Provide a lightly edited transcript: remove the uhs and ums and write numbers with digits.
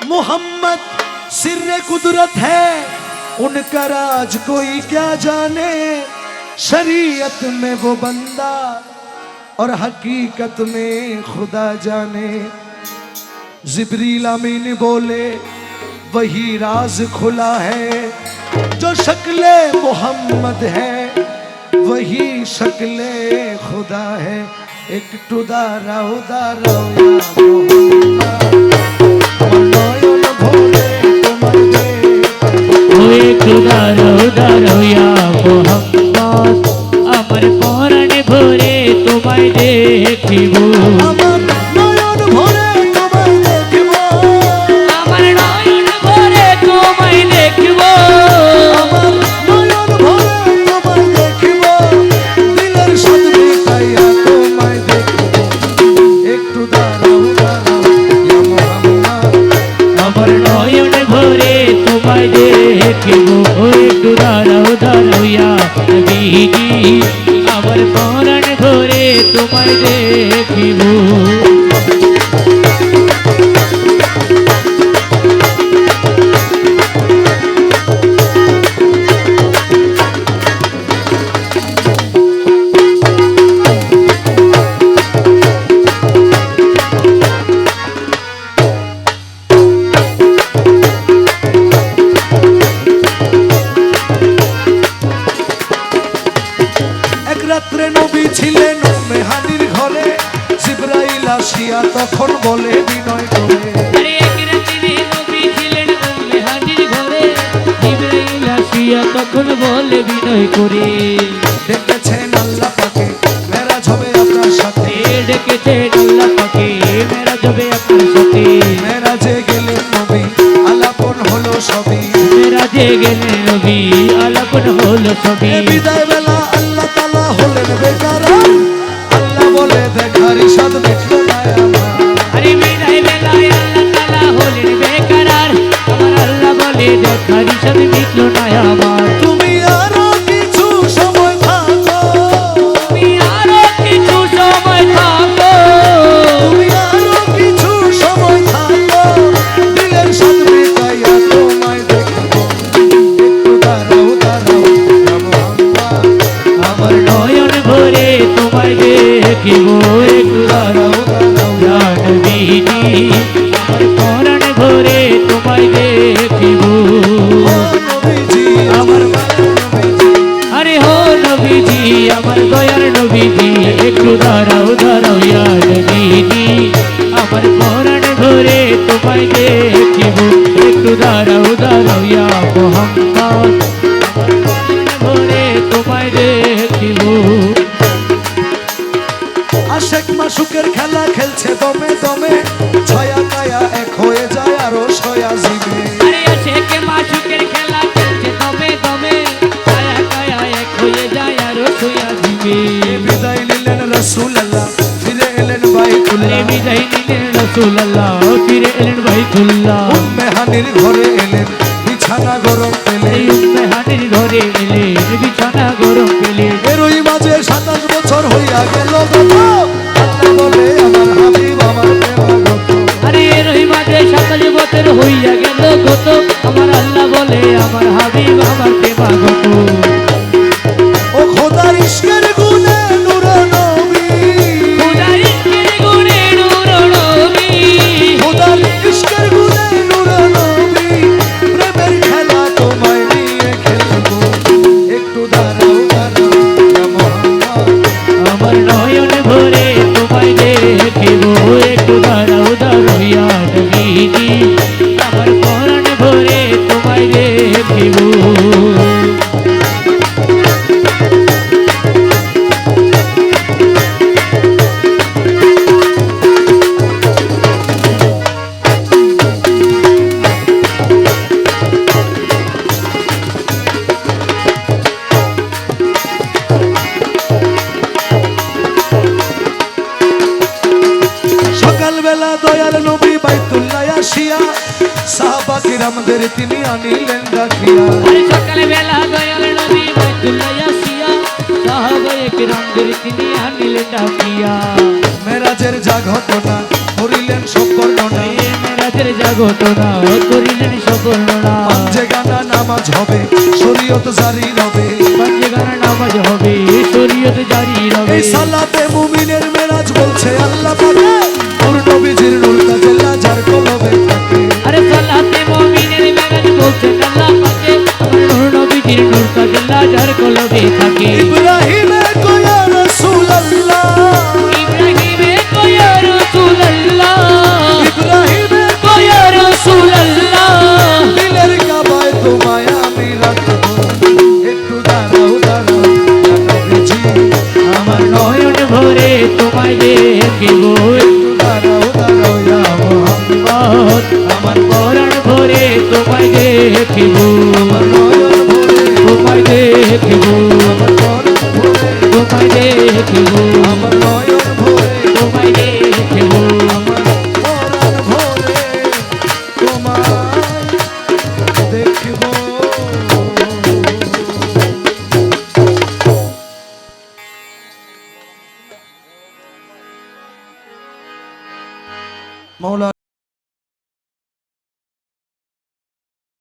मोहम्मद सिर्रे कुदरत है, उनका राज कोई क्या जाने। शरीयत में वो बंदा और हकीकत में खुदा जाने। जिब्रील अमीन बोले वही राज खुला है, जो शक्ले मोहम्मद है वही शक्ले खुदा है। एक दाराओ दाराओ या मोहम्मद আমার পরাণ ভরে তোমায় দেখিব। আমার নয়ন ভরে তোমায় দেখিব। আমার নয়ন ভরে তোমায় দেখিব। আমার নয়ন ভরে তোমায় দেখিব। দিলের সাথ মিটাইয়া তোমায় দেখিব। একটু দাঁড়াও দাঁড়াও ইয়া মোহাম্মদ। আমার নয়ন ভরে তোমায় দেখিব। একটু দাঁড়াও দাঁড়াও ইয়া নবীজি, আমার পরাণ ভরে তোমায় দেখিব। রাত্রে নবী ছিলেন মেহানির ঘরে, জিবরাইল আসিয়া তখন বলে বিনয় করে। আরে এক রাত্রে নবী ছিলেন মেহানির ঘরে, জিবরাইল আসিয়া তখন বলে বিনয় করে। ডেকেছেন আল্লাহ পাকে মেরাজ হবে আপনার সাথে। ডেকেছেন আল্লাহ পাকে মেরাজ হবে আপনার সাথে। মেরাজে গেলেন নবী আলাপন হলো সবই। মেরাজে গেলেন নবী আলাপন হলো সবই। বিদায় বেলা আল্লাহ তাআলা হলেন বেকারার, আল্লাহ বলে দেখার ইশাদ মিটলো না আমার। আরে বিদায় বেলায় আল্লাহ তাআলা হলেন বেকারার, আমার আল্লাহ বলে দেখার ইশাদ মিটলো না আমার। তুমি আরো কিছু সময় থাকো, তুমি আরো কিছু সময় থাকো, তুমি আরো কিছু সময় থাকো। দিলের সাথ মিটাইয়া তোমায় দেখবো। একটু দাঁড়াও দাঁড়াও ইয়া মোহাম্মদ। আমার নয়ন ভরে তোমায় দেখিব। একটু দাঁড়াও দাঁড়াও ইয়া নবীজি, আমার পরাণ ভরে তোমায় দেখিব। নবীজি আমার মায়ের নবীজি। আরে হো নবীজি আমার দয়ার নবীজি, একটু দাঁড়াও দাঁড়াও ইয়া নবীজি, আমার পরাণ ভরে তোমায় দেখিব। একটু দাঁড়াও দাঁড়াও ইয়া মোহাম্মদ, আমার পরাণ ভরে তোমায় দেখিব। আশেক মাসুকের খেলা খেলছে দমে দমে, ছায়া কায়া এক হয়ে যায় আরো সয়া জিবে। আরে আশেকে মাসুকের খেলা খেলছে দমে দমে, কায়া কায়া এক হয়ে যায় আর সোয়া দিবে। বিদায় নিলেন রাসূলুল্লাহ, ফিরে এলেন আরে বাইতুল্লাহ। বিদায় নিলেন রাসূলুল্লাহ, ফিরে এলেন বাইতুল্লাহ। উম্মে হানির ঘরে এলেন, বিছানা গরম পেলেন। এই উম্মে হানির ঘরে এলেন, বিছানা গরম পেলেন। এরই মাঝে 27 বছর হইয়া গেল গত, আল্লাহ বলে আমার হাবিব আমার প্রেমাগত। আরে এরই মাঝে 27 বছর হইয়া গেল গত, আমার আল্লাহ বলে আমার হাবিব আমার প্রেমাগত। ও খোদার ইশকের গুণে নূর নবী, খোদার ইশকের গুণে নূর নবী, খোদার ইশকের গুণে নূর নবী। প্রেমের খেলা তোমায় নিয়ে খেলবো। একটু দাঁড়াও দাঁড়াও ইয়া মোহাম্মদ। আমার নয়ন ভরে তোমায় দেখিব। একটু দাঁড়াও দাঁড়াও ইয়া নবীজি, আমার পরাণ ভরে তোমায় দেখিব। সকালবেলা দয়ার নবী বাইতুল্লাহ আসিয়া, সাহাবা কিরামদের তিনি আনিলেন ডাকিয়া। আরে সকালে বেলা দয়াল নবী বাইতুল্লাহ আসিয়া, সাহাবায়ে কিরামদের তিনি আনিলেন ডাকিয়া। মেরাজের যা ঘটনা করিলেন সব বর্ণনা। মেরাজের না ঘটনা করিলেন সম্পূর্ণনা যে গানা নামাজ হবে শরীয়ত জারি রবে পাঞ্জে গানা নামাজ হবে শরীয়ত জারি রবে এই সালাতে মুমিনের মেরাজ বলছে আল্লাহ পাকে নূর নবীজির নূর তাজেল্লা যার কলবে থাকে আরে সালাতে মুমিনের মেরাজ বলছে আল্লাহ পাকে আমার নূর নবীজির নূর তাজেল্লা যার কলবে থাকে ইব্রাহিমে কয়া রাসূলুল্লাহ ইব্রাহিমে কয়া রাসূলুল্লাহ ইব্রাহিমে কয়া রাসূলুল্লাহ দিলের কাবায় তোমায় আমি রাখবো একটু দাঁড়াও দাঁড়াও ইয়া নবীজি আমার নয়ন ভরে তোমায় দেখিব একটু দাঁড়াও দাঁড়াও ইয়া মুহাম্মদ আমার পরাণ ভরে তোমায় দেখিব আমার নয়ন ভরে তোমায় দেখিব আমার পরাণ ভরে তোমায় দেখিব আমার নয়ন ভরে তোমায় দেখিব আমার পরাণ ভরে তোমায় দেখব মৌলা